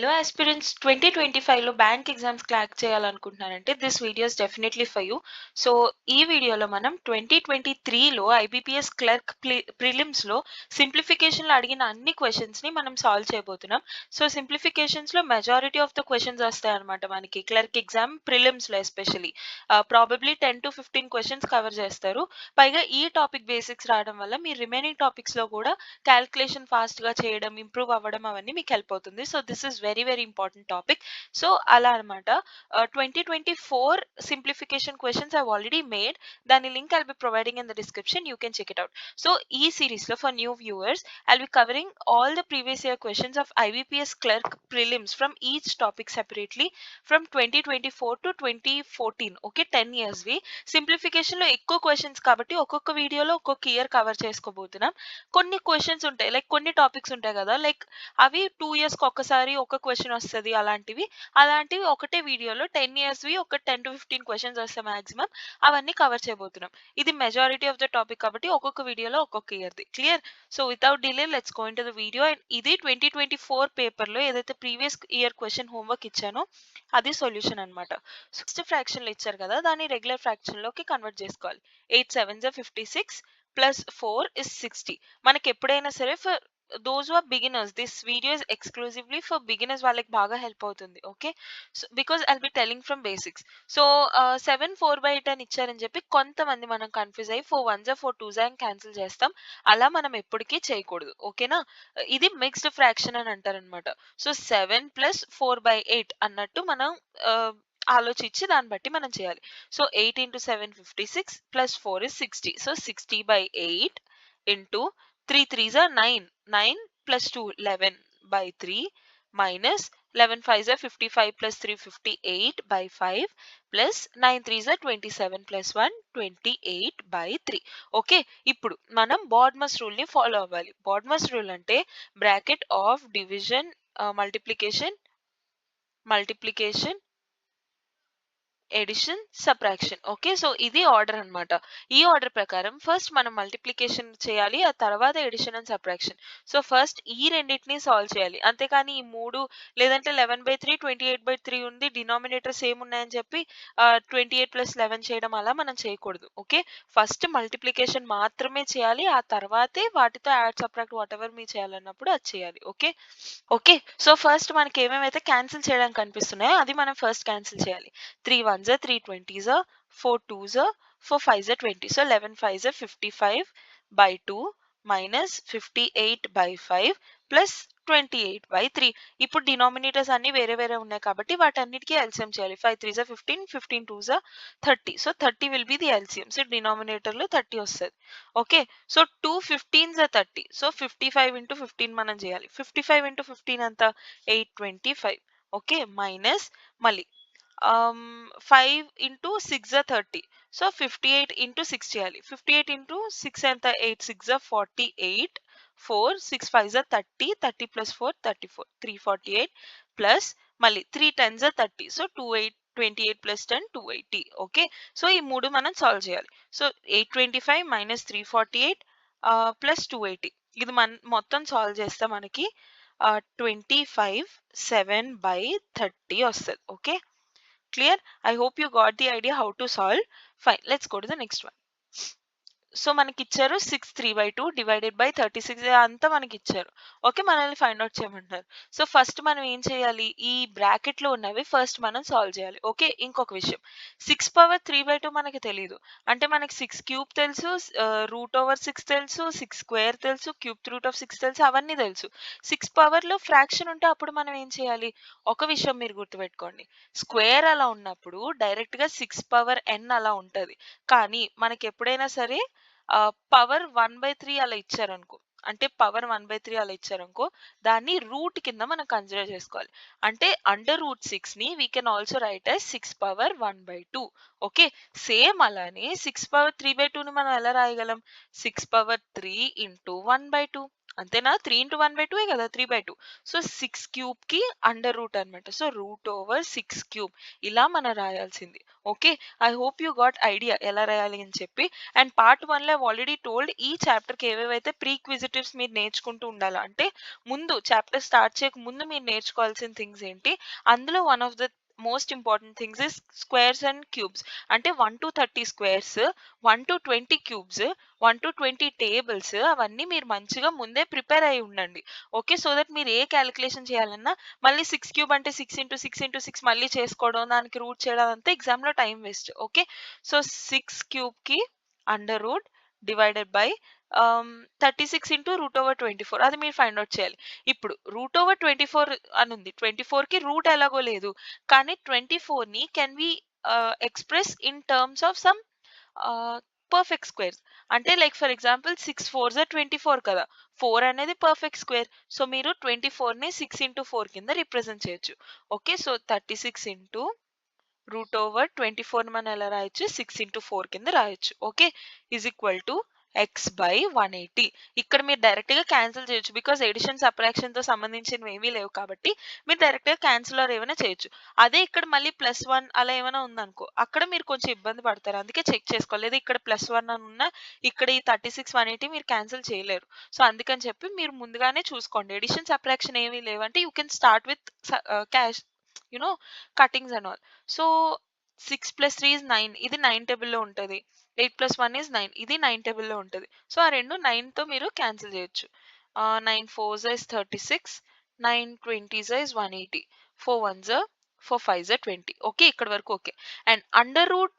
Hello aspirants 2025లో bank exams crack చేయాలనుకుంటున్నారంటే this video is definitely for you. So ఈ వీడియోలో మనం 2023లో ఐబీపీఎస్ క్లర్క్ ప్రిలిమ్స్లో సింప్లిఫికేషన్లో అడిగిన అన్ని క్వశ్చన్స్ని మనం సాల్వ్ చేయబోతున్నాం. సో సింప్లిఫికేషన్స్లో మెజారిటీ ఆఫ్ ద క్వశ్చన్స్ వస్తాయన్నమాట మనకి క్లర్క్ ఎగ్జామ్ ప్రిలిమ్స్లో especially probably 10 to 15 questions cover చేస్తారు. పైగా ఈ టాపిక్ బేసిక్స్ రావడం వల్ల మీ రిమైనింగ్ టాపిక్స్లో కూడా క్యాల్కులేషన్ ఫాస్ట్గా చేయడం ఇంప్రూవ్ అవ్వడం అవన్నీ మీకు హెల్ప్ అవుతుంది. So this is very important topic. So అలా అనమాట 2024 simplification questions I've already made. దాని link I'll be providing in the description. You can check it out. So ఈ సిరీస్ లో for new viewers I'll be covering all the previous year questions of IBPS clerk prelims from each topic separately from 2024 to 2014. Okay 10 years we simplification లో ఎక్కువ questions కాబట్టి ఒక్కొక్క వీడియోలో ఒక్కొక్క year cover చేసుకోబోతున్నాం. కొన్ని క్వశ్చన్స్ ఉంటాయి లైక్ కొన్ని టాపిక్స్ ఉంటాయి కదా లైక్ అవి 2 years కి ఒక్కసారి ఒక క్వశ్చన్ వస్తుంది. అలాంటివి ఒకటే వీడియోలో 10 years వి ఒక 10 to 15 క్వశ్చన్స్ వస్తాయి మాక్సిమం. అవన్నీ కవర్ చేయబోతున్నాం. ఇది మెజారిటీ ఆఫ్ ద టాపిక్ కాబట్టి ఒక్కొక్క వీడియోలో ఒక్కొక్క ఇయర్ది clear. So without delay let's go into the video. And ఇది 2024 పేపర్లో ఏదైతే ప్రీవియస్ ఇయర్ క్వశ్చన్ హోంవర్క్ ఇచ్చానో అది సొల్యూషన్ అనమాట. ఫస్ట్ ఫ్రాక్షన్లో ఇచ్చారు కదా దాన్ని రెగ్యులర్ ఫ్రాక్షన్లోకి కన్వర్ట్ చేసుకోవాలి. 8 7s are 56 ప్లస్ 4 is 60. మనకి ఎప్పుడైనా సరే for those who are beginners, this video is exclusively for beginners వాళ్ళకి బాగా హెల్ప్ అవుతుంది. Okay so because I'll be telling from basics. So 7 4/8 అని ఇచ్చారని చెప్పి కొంతమంది మనం కన్ఫ్యూజ్ అయ్యి 4 1s 4 2s అని క్యాన్సిల్ చేస్తాం. అలా మనం ఎప్పటికీ చేయకూడదు. ఓకేనా ఇది మిక్స్డ్ ఫ్రాక్షన్ అని అంటారనమాట. సో 7 ప్లస్ 4/8 అన్నట్టు మనం ఆలోచించి దాన్ని బట్టి మనం చేయాలి. So 8 into 7 56 plus 4 is 60. So 60/8 into 3 3s are 9. 9 plus 2 11/3 minus 11 5s are 55 plus 3 58/5 plus 9 3s are 27 plus 1 28/3. Okay ఇప్పుడు మనం బాడ్మస్ రూల్ ని ఫాలో అవ్వాలి. బాడ్మస్ రూల్ అంటే bracket of division multiplication addition subtraction. Okay so ఇది order అన్నమాట. ఈ order ప్రకారం first మనం మల్టిప్లికేషన్ చేయాలి ఆ తర్వాత addition and subtraction. So first ఈ రెండింటిని సాల్వ్ చేయాలి. అంతేకాని ఈ మూడు లేదంటే 11/3 28/3 ఉంది డినామినేటర్ సేమ్ ఉన్నాయని చెప్పి 28 + 11 చేయడం అలా మనం చేయకూడదు. ఓకే ఫస్ట్ మల్టిప్లికేషన్ మాత్రమే చేయాలి. ఆ తర్వాతే వాటితో యాడ్ సబ్ట్రాక్ట్ వాట్ ఎవర్ మీ చేయాలన్నప్పుడు అది చేయాలి. ఓకే సో ఫస్ట్ మనకి ఏమేమైతే క్యాన్సిల్ చేయడానికి కనిపిస్తున్నాయో అది మనం ఫస్ట్ క్యాన్సిల్ చేయాలి. 3 1s are 3 20s are 4 2s are 4 5s are 20. So 11 5s are 55/2 minus 58/5 plus 28/3. ఇప్పుడు డినామినేటర్స్ అన్ని వేరే ఉన్నాయి కాబట్టి వాటన్నిటికీ ఎల్సిఎం చేయాలి. 5 3s are 15 15 2s are 30. So 30 will be the LCM. So denominator లో 30 వస్తుంది. Okay so 2 15s are 30. So 55 into 15 మనం చేయాలి. 55 into 15 అంత 825. ఓకే మైనస్ మళ్ళీ 5 into 6 are 30. సో 58 into 6 చేయాలి. 58 into 6 ఎంత 8 6 are 48 4 6 5s are 30 30 plus 4 34 348 plus మళ్ళీ 3 10s are 30. So 28 plus 10 280. Okay so ఈ మూడు మనం సాల్వ్ చేయాలి. సో 825 minus 348 plus 280 ఇది మొత్తం సాల్వ్ చేస్తే మనకి 25 7/30 వస్తుంది. Okay clear. I hope you got the idea how to solve. Fine, let's go to the next one. So మనకి ఇచ్చారు 6 3/2 డివైడెడ్ బై 36 అంతా మనకి ఇచ్చారు. ఓకే మనల్ని ఫైండ్ అవుట్ చేయమంటారు. సో ఫస్ట్ మనం ఏం చేయాలి ఈ బ్రాకెట్ లో ఉన్నవి ఫస్ట్ మనం సాల్వ్ చేయాలి. ఓకే ఇంకొక విషయం 6 power 3/2 మనకి తెలియదు. అంటే మనకి 6 క్యూబ్ తెలుసు √6 తెలుసు 6 స్క్వేర్ తెలుసు √6 తెలుసు అవన్నీ తెలుసు. 6 పవర్ లో ఫ్రాక్షన్ ఉంటే అప్పుడు మనం ఏం చేయాలి ఒక విషయం మీరు గుర్తుపెట్టుకోండి స్క్వేర్ అలా ఉన్నప్పుడు డైరెక్ట్ గా 6 power n అలా ఉంటది. కానీ మనకి ఎప్పుడైనా సరే పవర్ 1/3 అలా ఇచ్చారనుకో అంటే పవర్ 1/3 అలా ఇచ్చారనుకో దాన్ని రూట్ కింద మనం కన్సిడర్ చేసుకోవాలి. అంటే √6 ని we can also right as 6 power 1/2. Okay same అలానే 6 power 3/2 ని మనం ఎలా రాయగలం 6 power 3 into 1/2. అంతేనా? 3 ఇంటూ 1/2 కదా, 3/2. సో 6 క్యూబ్ కి అండర్ రూట్ అనమాట. సో రూట్ ఓవర్ 6 క్యూబ్ ఇలా మనం రాయాల్సింది. Okay, I hope you got idea ఎలా రాయాలి అని చెప్పి. అండ్ పార్ట్ 1లో ఆల్రెడీ టోల్డ్ ఈ చాప్టర్కి ఏవేవైతే ప్రీక్విజిటివ్స్ మీరు నేర్చుకుంటూ ఉండాలి అంటే ముందు చాప్టర్ స్టార్ట్ చేయక ముందు మీరు నేర్చుకోవాల్సిన థింగ్స్ ఏంటి, అందులో one of the most important things is squares and cubes. అంటే 1 to 30 squares, 1 to 20 cubes, 1 to 20 tables అవన్నీ మీరు మంచిగా ముందే ప్రిపేర్ అయి ఉండండి. ఓకే, సో దట్ మీరు ఏ క్యాలిక్యులేషన్ చేయాలన్నా మళ్ళీ 6 క్యూబ్ అంటే 6 ఇంటూ 6 ఇంటూ 6 మళ్ళీ చేసుకోవడం, దానికి రూట్ చేయడం అంతా ఎగ్జామ్లో టైం వేస్ట్. ఓకే, సో 6 క్యూబ్కి under root divided by 36 into root over 24 అది మీరు ఫైండ్ అవుట్ చేయాలి. ఇప్పుడు రూట్ ఓవర్ 24 అని ఉంది, 24కి రూట్ ఎలాగో లేదు, కానీ 24ని can we express in terms of some perfect squares. అంటే like for example 6 4s are 24 కదా, 4 అనేది పర్ఫెక్ట్ స్క్వేర్. సో మీరు 24ని 6 ఇంటూ 4 కింద రిప్రజెంట్ చేయొచ్చు. Okay, so 36 into root over 24 మనం ఎలా రాయొచ్చు, 6 ఇంటూ 4 కింద రాయొచ్చు. Okay, is equal to X by 180. ఇక్కడ మీరు డైరెక్ట్ గా క్యాన్సిల్ చేయొచ్చు, బికాస్ ఎడిషన్ సబ్ట్రాక్షన్ తో సంబంధించినవి ఏమీ లేవు కాబట్టి మీరు డైరెక్ట్ గా క్యాన్సిల్ ఆర్ ఏమైనా చేయొచ్చు. అదే ఇక్కడ మళ్ళీ +1 అలా ఏమైనా ఉందనుకో అక్కడ మీరు కొంచెం ఇబ్బంది పడతారు, అందుకే చెక్ చేసుకోవాలి. లేదా ఇక్కడ +1 అని ఉన్నా ఇక్కడ ఈ 36 180 మీరు క్యాన్సిల్ చేయలేరు. సో అందుకని చెప్పి మీరు ముందుగానే చూసుకోండి, ఎడిషన్ సబ్ట్రాక్షన్ ఏమీ లేవంటే you can start with cash cuttings and all. So 6 + 3 is 9, ఇది 9 టేబుల్లో ఉంటుంది. 8 + 1 is 9, ఇది 9 టేబుల్లో ఉంటుంది. సో ఆ రెండు 9తో మీరు క్యాన్సిల్ చేయొచ్చు. 9 4s is 36, 9 20s is 180, 4 1s 4 5s 20. Okay, ఇక్కడ వరకు ఓకే. అండ్ అండర్ రూట్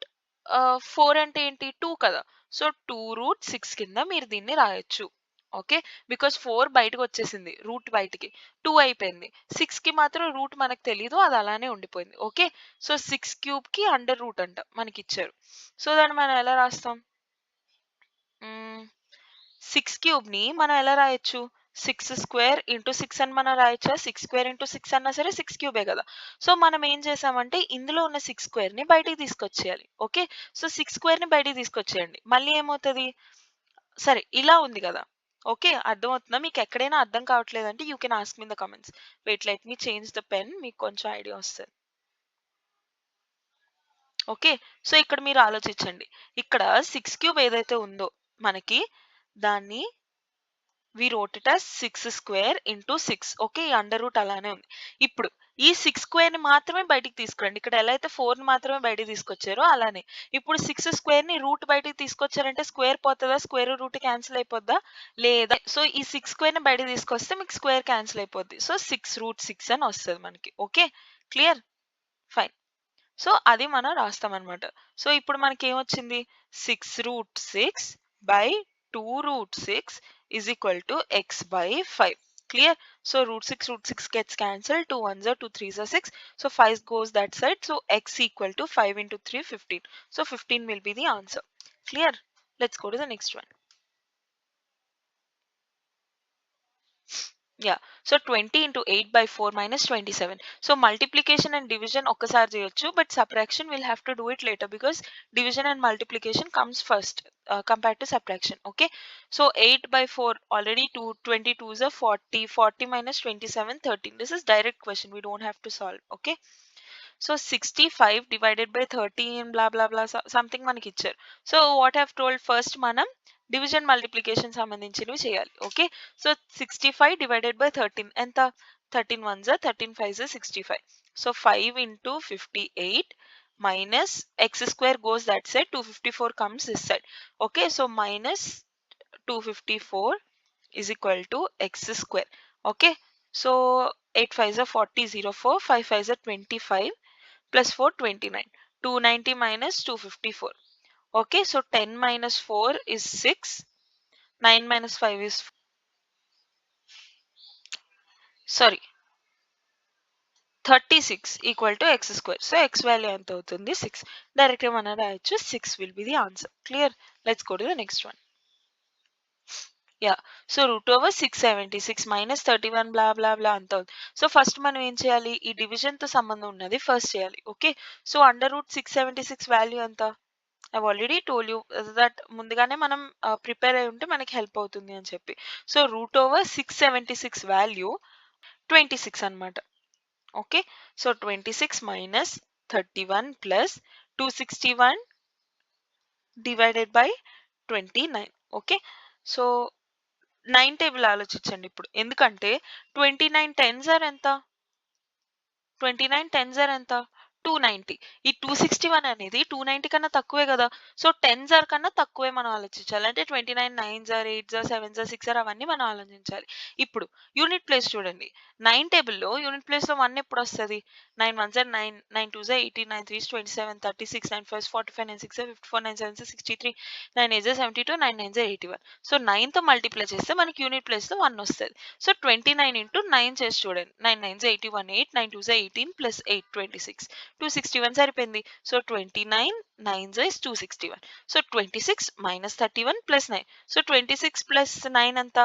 4 అంటే ఏంటి, 2 కదా. సో 2√6 కింద మీరు దీన్ని రాయొచ్చు. ఓకే, బికాస్ 4 బయటకు వచ్చేసింది, రూట్ బయటికి 2 అయిపోయింది. 6కి మాత్రం రూట్ మనకు తెలీదు, అది అలానే ఉండిపోయింది. ఓకే, సో 6 క్యూబ్ కి అండర్ రూట్ అంట మనకి ఇచ్చారు. సో దాన్ని మనం ఎలా రాస్తాం, 6 క్యూబ్ ని మనం ఎలా రాయొచ్చు, 6 స్క్వేర్ ఇంటూ 6 అని మనం రాయొచ్చా, 6 స్క్వేర్ ఇంటూ 6 అన్నా సరే 6 క్యూబే కదా. సో మనం ఏం చేసామంటే ఇందులో ఉన్న 6 స్క్వేర్ ని బయటికి తీసుకొచ్చేయాలి. ఓకే, సో 6 స్క్వేర్ ని బయటికి తీసుకొచ్చేయండి, మళ్ళీ ఏమవుతుంది, సరే ఇలా ఉంది కదా. ఓకే, అర్థమవుతుందా మీకు? ఎక్కడైనా అర్థం కావట్లేదంటే you can ask me in the comments. Wait, let me change the pen, మీకు కొంచెం ఐడియా వస్తుంది. ఓకే, సో ఇక్కడ మీరు ఆలోచించండి, ఇక్కడ 6 క్యూబ్ ఏదైతే ఉందో మనకి దాన్ని we wrote it as 6 square into 6. Okay, ఈ అండర్ రూట్ అలానే ఉంది. ఇప్పుడు ఈ 6 స్క్వేర్ ని మాత్రమే బయటికి తీసుకురండి, ఇక్కడ ఎలా అయితే 4 ని మాత్రమే బయటికి తీసుకొచ్చారో అలానే ఇప్పుడు 6 స్క్వేర్ ని రూట్ బయటికి తీసుకొచ్చారంటే స్క్వేర్ పోతుందా, స్క్వేర్ రూట్ క్యాన్సిల్ అయిపోద్దా, లేదా. సో ఈ 6 స్క్వేర్ ని బయటికి తీసుకొస్తే మీకు స్క్వేర్ క్యాన్సిల్ అయిపోద్ది. సో 6√6 అని వస్తుంది మనకి. Okay, clear, fine. సో అది మనం రాస్తామన్నమాట. సో ఇప్పుడు మనకి ఏమొచ్చింది, 6√6 by 2√6 is equal to x by 5. Clear? So √6 gets cancelled, 2 1s are 2 3s are 6. So 5 goes that side. So x equal to 5 into 3 15. So 15 will be the answer. Clear? Let's go to the next one. Yeah, so 20 into 8 by 4 minus 27. So multiplication and division ఒక్కసారి చేయొచ్చు, but subtraction we'll have to do it later because division and multiplication comes first compared to subtraction. Okay, so 8 by 4 already 2 22s are 40, 40 minus 27 13. This is direct question, we don't have to solve. Okay, so 65 divided by 13 blah blah blah something మనకి ఇచ్చారు. So what I've told, first మనం division multiplication సంబంధించినవి చేయాలి. Okay, so 65 divided by 13 ఎంత, 13 1s are 13 5s are 65. So 5 into 58 minus x square goes that side, 254 comes this side. Okay, so minus 254 is equal to x square. Okay, so 8 5s are 40 04, 5 5s are 25 plus 4 29, 290 minus 254. Okay, so 10 minus 4 is 6, 9 minus 5 is, sorry, 36 equal to x square. So x value ఎంత అవుతుంది, 6. డైరెక్ట్గా మనం రాయొచ్చు, 6 will be the answer. Clear? Let's go to the next one. Yeah, so root over 676 minus 31 blah blah blah అంత అవుతుంది. So first మనం ఏం చేయాలి, ఈ డివిజన్ తో సంబంధం ఉన్నది ఫస్ట్ చేయాలి. Okay, so under root 676 value ఎంత, I've already told you that ముందుగానే మనం ప్రిపేర్ అయి ఉంటే మనకి హెల్ప్ అవుతుంది అని చెప్పి. సో √676 వాల్యూ 26 అన్నమాట. Okay. So 26 minus 31 plus 261 divided by 29. Okay. So 9 table ఆలోచించండి ఇప్పుడు. ఎందుకంటే 29 టెన్స్ ఆర్ ఎంత? 29 టెన్స్ ఆర్ ఎంత? 290. ఈ 261 అనేది 290 కన్నా తక్కువే గదా! సో, టెన్స్ ఆర్ కన్నా తక్కువే మనం ఆలోచించాలి. అంటే 29 nines or, eights or, sevens or, six or అవన్నీ మనం ఆలోచించాలి. ఇప్పుడు యూనిట్ ప్లేస్ చూడండి. 9 టేబుల్‌లో యూనిట్ ప్లేస్‌లో 1 ఎప్పుడొస్తది? 9 ones are 9, 9 twos are 18, 9 threes 27, 36, 9 fives 45, 9 six are 54, 9 sevens are 63, 9 eights are 72, 9 nines are 81. So, 9తో మల్టిప్లై చేస్తే మనకి యూనిట్ ప్లేస్‌లో 1 ఒస్తది. సో 29 ఇంటూ 9 చేసి చూడండి. 9 నైన్స్ 81, 8, 9 టూస్ 18 ప్లస్ 8 26. 261 సరిపోయింది. So 29 nines is 261. So 26 minus 31 plus 9. So 26 plus 9 ఎంత?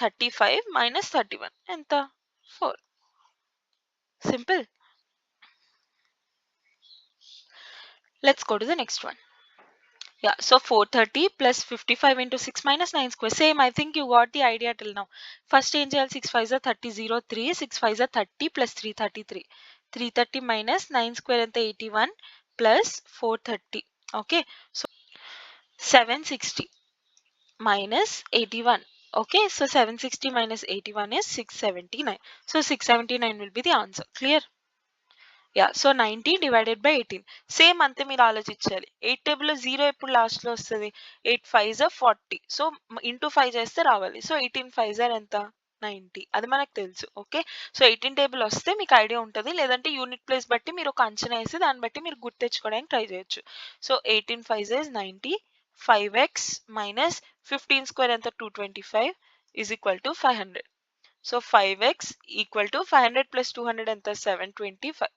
35 మైనస్ 31 ఎంత? 4. Simple. Let's go to the next one. Yeah, so 430 plus 55 into 6 minus 9 square. Same, I think you got the idea till now. First ఏం చేయాలి? 6 5s are 30, 0, 3. 6 5s are 30 plus 3, 33. 330 minus 9 square ఎంత? 81 plus 430. Okay, so 760 minus 81. Okay, so 760 minus 81 is 679. So 679 will be the answer. Clear? Yeah so 90 divided by 18. Same అంతే మీరు ఆలోచించాలి. 8 టేబుల్‌లో 0 ఎప్పుడు లాస్ట్‌లో వస్తది? 8 5s ఆర్ 40. సో ఇంటూ 5 చేస్తే రావాలి. సో 18 5s ఆర్ ఎంత? 90. అది మనకు తెలుసు. ఓకే. సో 18 టేబుల్ వస్తే మీకు ఐడియా ఉంటది. లేదంటే యూనిట్ ప్లేస్ బట్టి మీరు ఒక అంచనా ఏసి దాన్ని బట్టి మీరు గుర్తు తెచ్చుకోవడానికి ట్రై చేయొచ్చు. So 18 5s is 90. 5x minus 15 square ఎంత? 225 is equal to 500. So 5x equal to 500 plus 200 ఎంత? 725.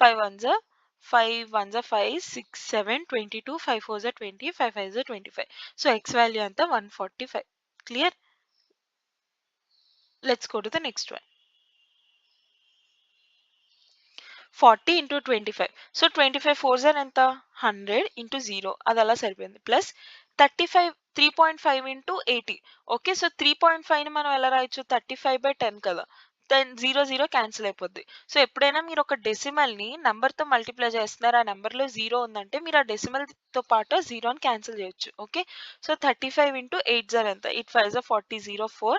5 ones are 5 ones are 5, 6, 7, 22, 5 fours are 20, 5 fives are 25. So x value anta 145. Clear? Let's go to the next one. 40 into 25. So 25 fours are enta 100 into 0. Adala saripindi. Plus 35 3.5 into 80. Okay, so 3.5 ని మనం ఎలా రాయొచ్చు? 35/10 కదా. 10 0 0 cancel అయిపోద్ది. So ఎప్పుడైనా మీరు ఒక decimal ని నంబర్ తో మల్టిప్లై చేస్తున్నారు, ఆ నంబర్ లో 0 ఉందంటే మీరు ఆ డెసిమల్ తో పాటు 0 ని క్యాన్సిల్ చేయొచ్చు. ఓకే, సో 35 into 8 are ఎంత? 8 5s are 40, 0 4,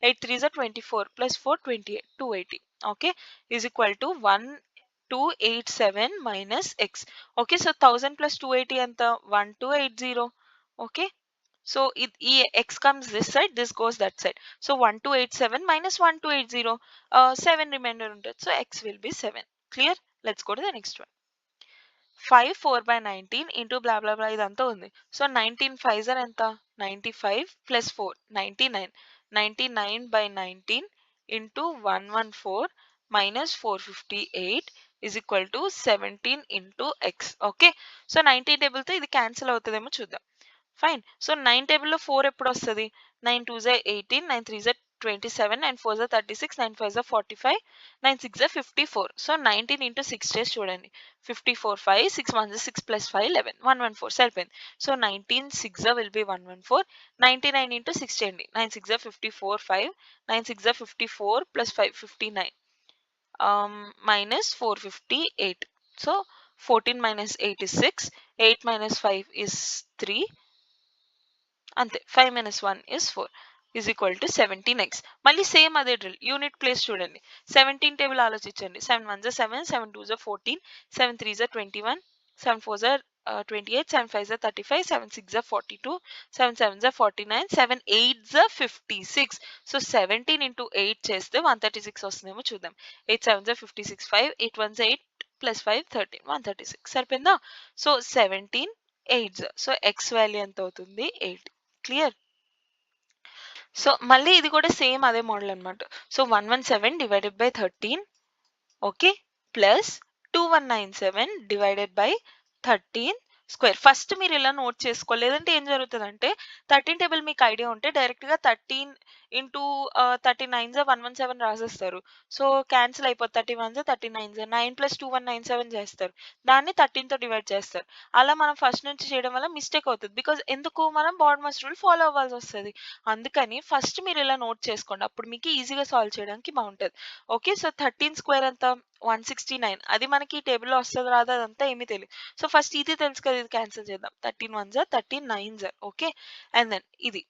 8 3s are 24 plus 4 28, 280. Okay, is equal to 1287 minus x. Okay, so 1000 plus 280 ఎంత? 1280. Okay, so x comes this side, this goes that side. So 1287 minus 1280, 7 remainder ఉంటుంది. So x will be 7. Clear? Let's go to the next one. 5 4 by 19 into blah blah blah ఇదంతా ఉంది. So 19 5s are ఎంత? 95 plus 4 99. 99 by 19 into 114 minus 458 is equal to 17 into x. Okay, so 19 table తో ఇది cancel అవుతుందేమో చూద్దాం. Fine. So 9 టేబుల్‌లో 4 ఎప్పుడొస్తది? 9 2s are 18, 9 3s are 27, 9 4s are 36, 9 5s are 45, 9 6s are 54. So 19 into 6 చేసి చూడండి. 54 5, 6 1s are 6 plus 5 11, 114 సరిపోయింది. So 19 6 will be 114. 99 into 6 చేయండి. 9 6 are 54 5, 9 6 are 54 plus 5 59, minus 458. So 14 minus 8 is 6, 8 minus 5 is 3. అంతే. 5 minus 1 is 4 is equal to 17x. మళ్ళీ same అదే drill. Unit place చూడండి. 17 table ఆలోచించండి. 7 1s are 7, 7 2s are 14, 7 3s are 21, 7 4s are 28, 7 5s are 35, 7 6s are 42, 7 7s are 49, 7 8s are 56. So 17 into 8 చేస్తే 136 వస్తుందేమో చూద్దాం. 8 7s are 56, 5, 8 1s are 8 plus 5 13, 136. సరిపోయిందా? So 17 8s. So x value ఎంత అవుతుంది? 8. Clear? So మళ్ళీ ఇది కూడా సేమ్ అదే మోడల్ అన్నమాట. So 117 divided by 13, okay, plus 2197 divided by 13 square. First మీరు ఇలా నోట్ చేసుకోవాలి. లేదంటే ఏం జరుగుతుందంటే 13 టేబుల్ మీకు ఐడియా ఉంటే డైరెక్ట్ గా 13 ఇంటూ 39 117 రాసేస్తారు. సో, క్యాన్సిల్ అయిపోద్ది. 31 39 9 + 2 197 చేస్తారు. దాన్ని 13తో డివైడ్ చేస్తారు. అలా మనం ఫస్ట్ నుంచి చేయడం వల్ల మిస్టేక్ అవుతది. బికాజ్ ఎందుకు మనం బాడ్మాస్ రూల్ ఫాలో అవ్వాల్సొస్తది. అందుకని ఫస్ట్ మీరు ఇలా నోట్ చేసుకోండి. అప్పుడు మీకు ఈజీగా సాల్వ్ చేయడానికి బావుంటది. ఓకే. సో, 13 స్క్వేర్ ఎంత? 169. అది మనకి టేబుల్‌లో వస్తదో రాదో అదంతా ఏమీ తెలీదు. సో, ఫస్ట్ ఇది తెలుసు కదా! ఇది క్యాన్సిల్ చేద్దాం. 13 1 13 9 ఓకే. అండ్ దెన్ ఇది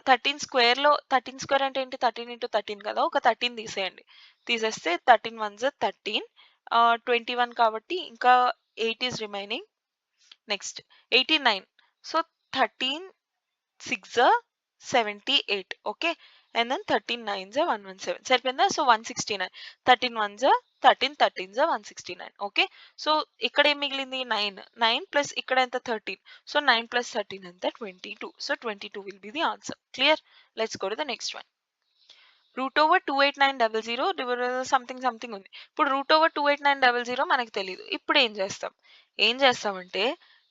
13 స్క్వేర్‌లో 13 స్క్వేర్ అంటే ఏంటి? 13 ఇంటూ 13 కదా! ఒక 13 తీసేయండి. తీసేస్తే 13 1 13 21 కాబట్టి ఇంకా 8 is remaining. Next 89. So, 13 6 78 okay. And then 13 9 117 సరిపోయిందా? సో, 169. 13 1 13 13 169 ఓకే. సో, ఇక్కడ ఏం మిగిలింది? 9 9 ప్లస్ ఇక్కడ ఎంత? 13. సో, 9 + 13 ఎంత? 22. So, 22 will be the answer. Clear? Let's go to the next one. √28900 something something ఉంది. ఇప్పుడు √28900 మనకు తెలీదు. ఇప్పుడు ఏం చేస్తాం? ఏం చేస్తామంటే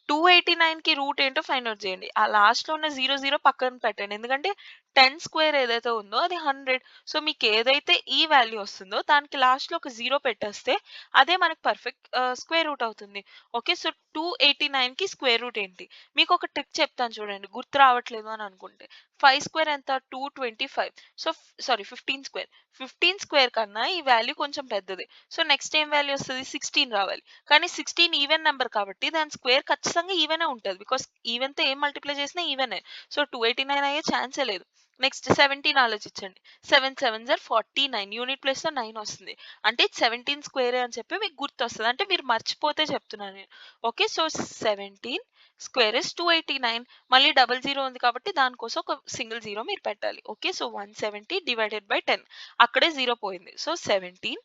289కి రూట్ ఏంటో ఫైండ్ ఔట్ చేయండి. ఆ లాస్ట్‌లో ఉన్న 00 పక్కన పెట్టండి. ఎందుకంటే 10 స్క్వేర్ ఏదైతే ఉందో అది 100. సో, మీకు ఏదైతే ఈ వాల్యూ వస్తుందో దానికి లాస్ట్‌లో ఒక 0 పెట్టేస్తే అదే మనకు పర్ఫెక్ట్ స్క్వేర్ రూట్ అవుతుంది. ఓకే. సో, 289కి స్క్వేర్ రూట్ ఏంటి? మీకు ఒక ట్రిక్ చెప్తాను చూడండి. గుర్తు రావట్లేదు అని అనుకుంటే 5 స్క్వేర్ ఎంత? 225. So, sorry 15 square. 15 స్క్వేర్ కన్నా ఈ వాల్యూ కొంచెం పెద్దది. సో, నెక్స్ట్ ఏం వాల్యూ వస్తది? 16 రావాలి. కానీ 16 ఈవెన్ నంబర్ కాబట్టి దాని స్క్వేర్ ఖచ్చితంగా ఈవెనే ఉంటది. బికాజ్ ఈవెన్‌తో ఏం మల్టిప్లై చేసినా ఈవెనే. సో, 289 అయ్యే ఛాన్సే లేదు. నెక్స్ట్ 17 ఆలోచించండి. 7 7 49 యూనిట్ ప్లేస్‌లో 9 వస్తుంది. అంటే 17 స్క్వేరే అని చెప్పి మీకు గుర్తొస్తది. అంటే మీరు మర్చిపోతే చెప్తున్నాను నేను. ఓకే. So, 17 square is 289. మళ్ళీ డబుల్ 0 ఉంది కాబట్టి దానికోసం ఒక సింగిల్ 0 మీరు పెట్టాలి. ఓకే. సో, 170 డివైడెడ్ బై 10 అక్కడే 0 పోయింది. సో, 17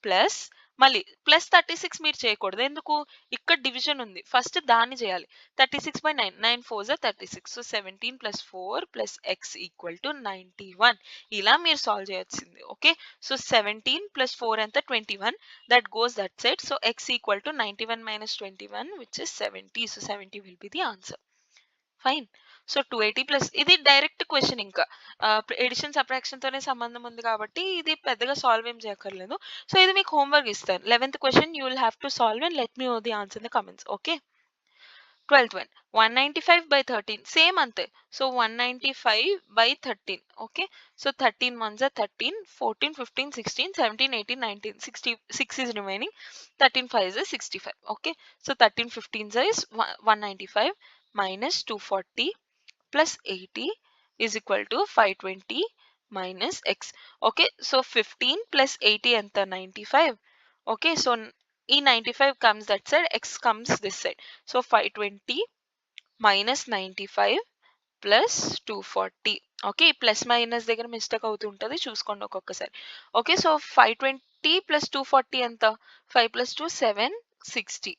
ప్లస్ మళ్ళీ ప్లస్ 36 మీరు చేయకూడదు. ఎందుకు? ఇక్కడ డివిజన్ ఉంది. ఫస్ట్ దాన్ని చేయాలి. 36/9 9 4 36. So, 17 + 4 + x = 91. ఇలా మీరు సాల్వ్ చేయాల్సింది. ఓకే. సో, 17 + 4 ఎంత? 21. That goes that side. So, x = 91 - 21 which is 70. So, 70 will be the answer. Fine. So, 280 ఇది డైరెక్ట్ క్వెషన్ ఇంకా. ఎడిషన్, సబ్ట్రాక్షన్‌తోనే సంబంధం ఉంది కాబట్టి ఇది పెద్దగా సాల్వ్ ఏం చేయక్కర్లేదు. సో, ఇది మీకు హోంవర్క్ ఇస్తాను. 11th question you will have to solve and let me know the answer in the comments. Okay. 12th one 195/13 same అంతే. So, 195/13 okay. So, 13 1 13 14 15 16 17 18 19 66 is remaining. 13 5 is 65 okay. So, 13 15 is 195 minus 240 plus 80 is equal to 520 minus x. Okay. So, 15 plus 80 ఎంత? 95. Okay. So, ఈ 95 comes that side, x comes this side. So, 520 minus 95 plus 240. Okay. ఈ plus minus దగ్గర mistake అవుతూ ఉంటది. చూసుకోండి ఒక్కొక్కసారి. Okay. So, 520 + 240 ఎంత? 5 + 2 760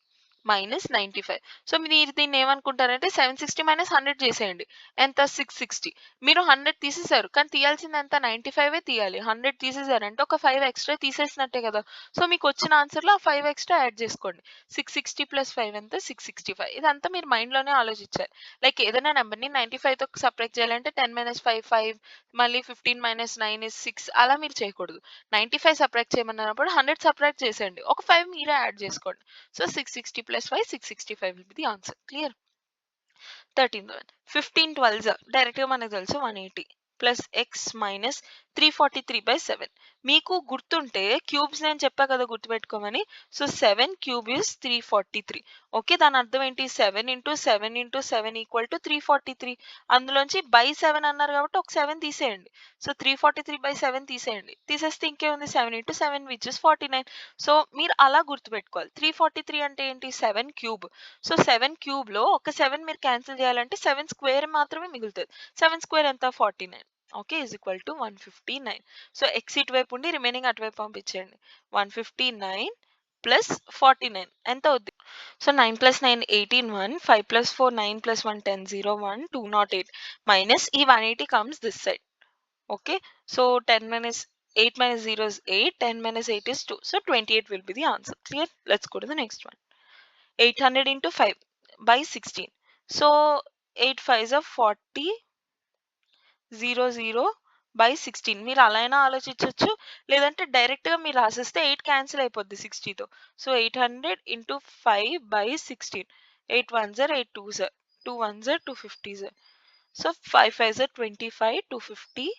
minus 95. So, మీరు దీన్ని ఏమనుకుంటారంటే 760 - 100 చేసేయండి. ఎంత? 660. మీరు 100 తీసేసారు. కానీ తీయాల్సింది ఎంత? 95 తీయాలి. 100 తీసేసారంటే ఒక 5 ఎక్స్‌ట్రా తీసేసినట్టే కదా! సో, మీకు వచ్చిన ఆన్సర్‌లో ఆ 5 ఎక్స్‌ట్రా యాడ్ చేసుకోండి. 660 + 5 ఎంత? 665. ఇదంతా మీరు మైండ్‌లోనే ఆలోచించాలి. లైక్ ఏదైనా నంబర్‌ని 95తో సబ్ట్రాక్ట్ చేయాలంటే 10 - 5 5 మళ్ళీ 15 - 9 is 6 అలా మీరు చేయకూడదు. 95 సబ్ట్రాక్ట్ చేయమన్నప్పుడు 100 సబ్ట్రాక్ట్ చేసేయండి. ఒక 5 మీరే యాడ్ చేసుకోండి. So, 660 + 5 665 will be the answer. Clear? 13th one 15 12s డైరెక్ట్‌గా మనకు తెలుసు 180 ప్లస్ x మైనస్ 343/7. మీకు గుర్తుంటే క్యూబ్స్ నేను చెప్పా కదా గుర్తుపెట్టుకోమని. So, 7 cube is 343. ఓకే. దాని అర్థం ఏంటి? 7 × 7 × 7 = 343. అందులోంచి బై 7 అన్నారు కాబట్టి ఒక 7 తీసేయండి. సో, 343/7 తీసేయండి. తీసేస్తే ఇంకేముంది? 7 × 7 which is 49. సో, మీరు అలా గుర్తుపెట్టుకోవాలి. 343 అంటే ఏంటి? 7 క్యూబ్. సో, 7 క్యూబ్‌లో ఒక 7 మీరు క్యాన్సిల్ చేయాలంటే 7 స్క్వేర్ మాత్రమే మిగులుతది. 7 స్క్వేర్ ఎంత? 49. Okay. Is equal to 159. So, x ఇటువైపు ఉండి రిమైనింగ్ అటువైపు పంపించేయండి. 159 ప్లస్ 49 ఎంత అవుద్ది? సో, 9 + 9 18 1 5 + 4 9 + 1 10 0 1 208 మైనస్ ఈ 180 comes this side. Okay. So, 10 - 8 - 0 is 8 10 - 8 is 2. So, 28 will be the answer. Clear? Let's go to the next one. 800 into 5/16. So, 8 5s are 40 00 16 మీరు అలా అయినా ఆలోచించొచ్చు. లేదంటే డైరెక్ట్‌గా మీరు రాసేస్తే 8 క్యాన్సిల్ అయిపోద్ది 60తో. So, 800 into 5/16. 8 ones are 8 twos are 2 ones are 2 50s. So, 5 fives are 25, 250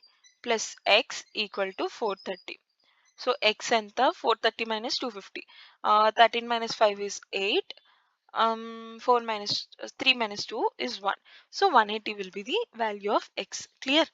plus x equal to 430. So, x ఎంత? 430 minus 250. 13 minus 5 is 8. 4 minus 3 minus 2 is 1. So 180 will be the value of x. Clear?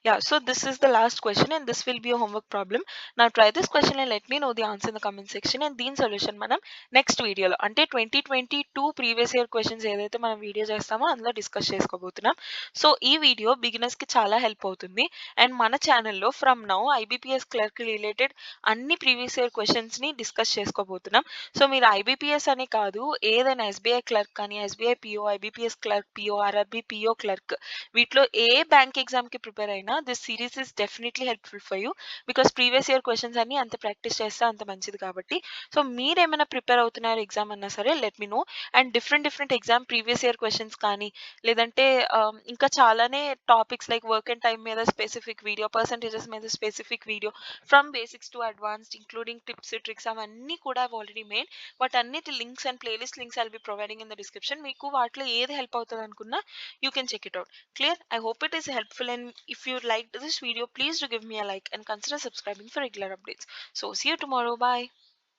Yeah, so this is the last question and this will be a homework problem. Now try this question and let me know the answer in the comment section, and దీని solution మనం next వీడియోలో అంటే 2022 previous year questions ఏదైతే మనం video చేస్తామో అందులో discuss చేసుకోబోతున్నాం. So ఈ వీడియో బిగినర్స్ కి చాలా హెల్ప్ అవుతుంది. అండ్ మన ఛానల్లో from now IBPS clerk related అన్ని ప్రీవియస్ ఇయర్ క్వశ్చన్స్ ని డిస్కస్ చేసుకోబోతున్నాం. సో మీరు ఐబీపీఎస్ అని కాదు, ఏదైనా ఎస్బీఐ క్లర్క్ కానీ, SBI PO, IBPS clerk PO, RRB PO clerk, వీటిలో ఏ బ్యాంక్ ఎగ్జామ్ కి ప్రిపేర్ అయినా this series is definitely helpful for you. Because previous year questions అన్ని అంత ప్రాక్టీస్ చేస్తే అంత మంచిది కాబట్టి. సో మీరేమైనా ప్రిపేర్ అవుతున్నారు ఎగ్జామ్ అన్నా సరే let me know. And different exam previous year questions కానీ, లేదంటే ఇంకా చాలానే topics like work and time మీద స్పెసిఫిక్ వీడియో, పర్సంటేజెస్ మీద specific video, from basics to advanced including tips tricks అవన్నీ కూడా ఆల్రెడీ మేడ్. వాటన్నిటి links and playlist links I'll be providing in the description. మీకు వాటిలో ఏది హెల్ప్ అవుతుంది అనుకున్నా you can check it out. Clear? I hope it is helpful, and if you liked this video, please do give me a like and consider subscribing for regular updates. So see you tomorrow. Bye.